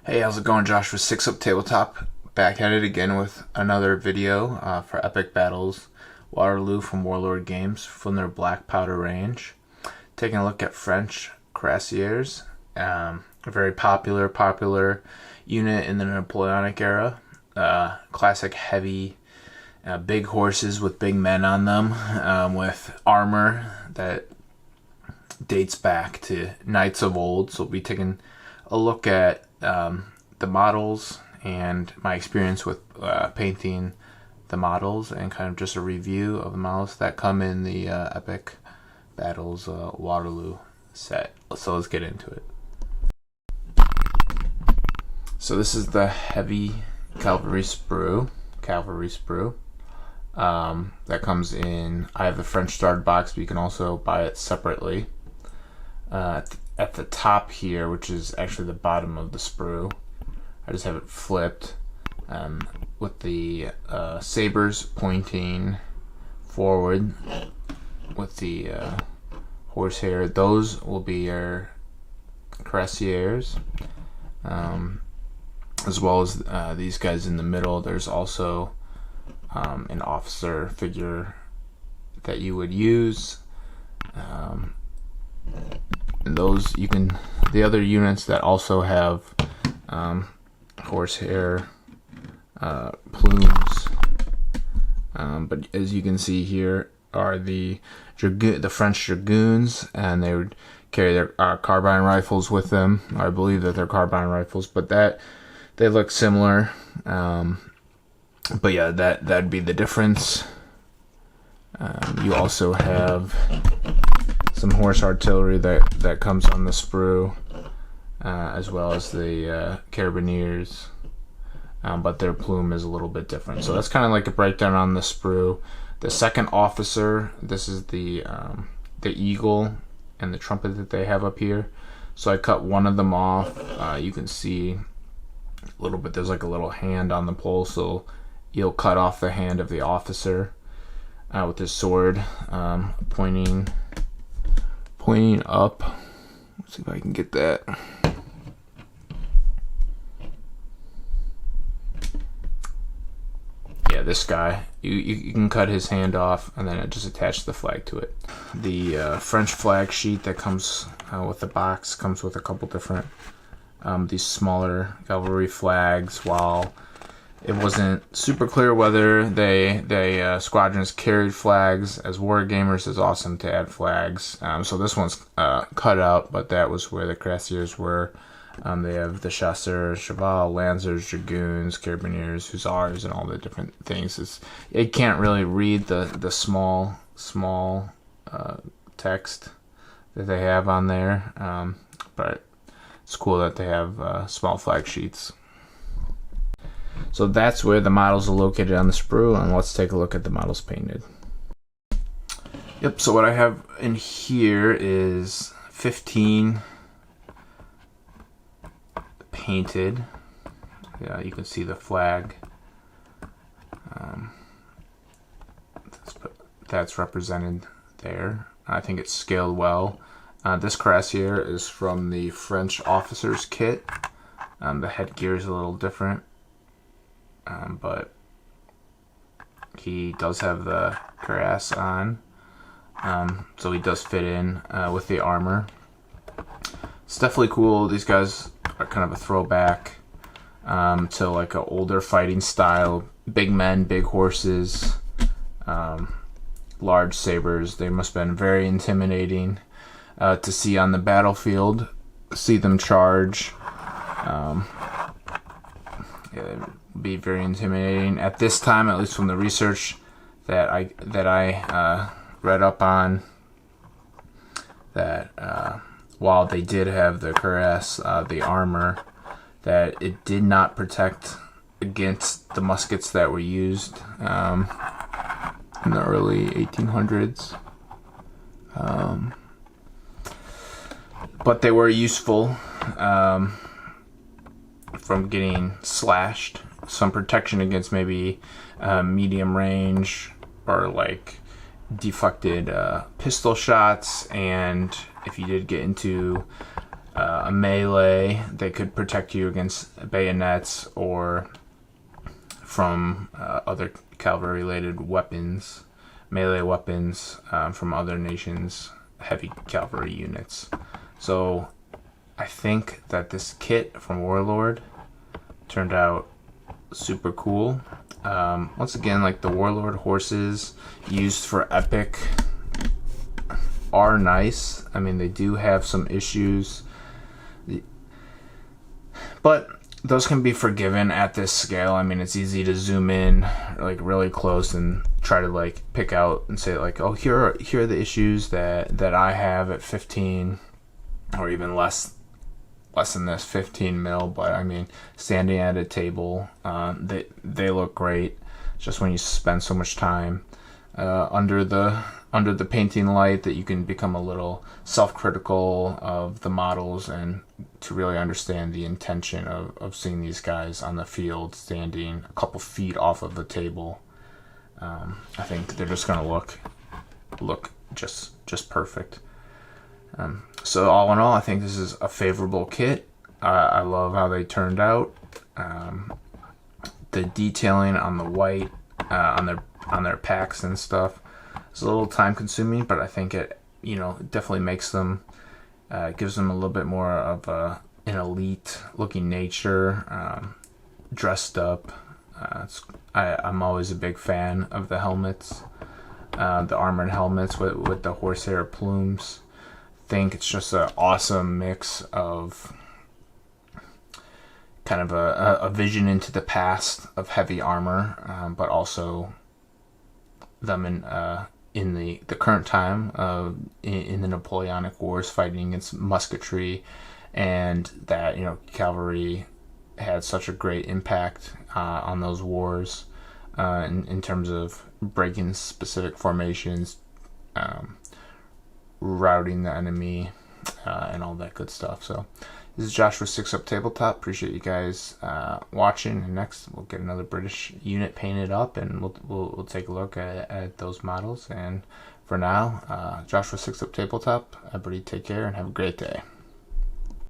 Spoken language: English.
Hey, how's it going? Josh with 6 Up Tabletop, back at it again with another video for Epic Battles Waterloo from Warlord games from their Black Powder range. Taking a look at French Cuirassiers, a very popular unit in the Napoleonic era. Classic heavy, big horses with big men on them, with armor that dates back to knights of old. So we'll be taking a look at the models and my experience with painting the models, and kind of just a review of the models that come in the Epic Battles Waterloo set. So let's get into it. So this is the heavy cavalry sprue. That comes in, I have the French starred box, but you can also buy it separately. At the top here, which is actually the bottom of the sprue, I just have it flipped with the sabers pointing forward with the horsehair. Those will be your cuirassiers, as well as these guys in the middle. There's also an officer figure that you would use. And those, you can, the other units that also have horsehair plumes, but as you can see here are the French dragoons, and they would carry their carbine rifles with them. I believe that they're carbine rifles, but that they look similar. But yeah, that'd be the difference. You also have some horse artillery that comes on the sprue, as well as the carbineers, but their plume is a little bit different. So that's kind of like a breakdown on the sprue. The second officer, this is the eagle and the trumpet that they have up here. So I cut one of them off. You can see a little bit, there's like a little hand on the pole, so you'll cut off the hand of the officer with his sword pointing up. Let's see if I can get that. Yeah, this guy, you can cut his hand off and then just attach the flag to it. The French flag sheet that comes with the box comes with a couple different these smaller cavalry flags. While it wasn't super clear whether they squadrons carried flags, as wargamers is awesome to add flags. So this one's cut out, but that was where the cuirassiers were. They have the chasseurs, cheval, lancers, dragoons, carbineers, hussars, and all the different things. It can't really read the small text that they have on there, but it's cool that they have small flag sheets. So that's where the models are located on the sprue, and let's take a look at the models painted. Yep, so what I have in here is 15 painted. Yeah, you can see the flag. That's represented there. I think it's scaled well. This cuirassier is from the French officer's kit. The headgear is a little different. But he does have the cuirass on, so he does fit in with the armor. It's definitely cool. These guys are kind of a throwback to like an older fighting style. Big men, big horses, large sabers. They must have been very intimidating to see on the battlefield. See them charge. Yeah, be very intimidating at this time, at least from the research that I read up on. That while they did have the cuirass, the armor, that it did not protect against the muskets that were used in the early 1800s. But they were useful from getting slashed. Some protection against maybe medium range or like deflected pistol shots, and if you did get into a melee. They could protect you against bayonets or from other cavalry-related weapons, melee weapons from other nations' heavy cavalry units. So I think that this kit from Warlord turned out super cool. Once again, like the Warlord horses used for Epic are nice. I mean, they do have some issues, but those can be forgiven at this scale. I mean, it's easy to zoom in like really close and try to like pick out and say like, oh, here are the issues that I have at 15 or even less than this, 15 mil. But I mean, standing at a table, they look great. Just when you spend so much time under the painting light that you can become a little self-critical of the models and to really understand the intention of seeing these guys on the field standing a couple feet off of the table. I think they're just gonna look just perfect. So all in all, I think this is a favorable kit. I love how they turned out. The detailing on the white, on their packs and stuff, is a little time consuming, but I think it definitely makes them, gives them a little bit more of an elite looking nature, dressed up. I'm always a big fan of the helmets, the armored helmets with the horsehair plumes. Think it's just an awesome mix of kind of a vision into the past of heavy armor, but also them in the current time in the Napoleonic Wars, fighting against musketry, and that cavalry had such a great impact on those wars in terms of breaking specific formations, routing the enemy, and all that good stuff. So this is Josh with 6 Up Tabletop. Appreciate you guys watching. And next we'll get another British unit painted up, and we'll take a look at those models. And for now, Josh with 6 Up Tabletop. Everybody take care and have a great day.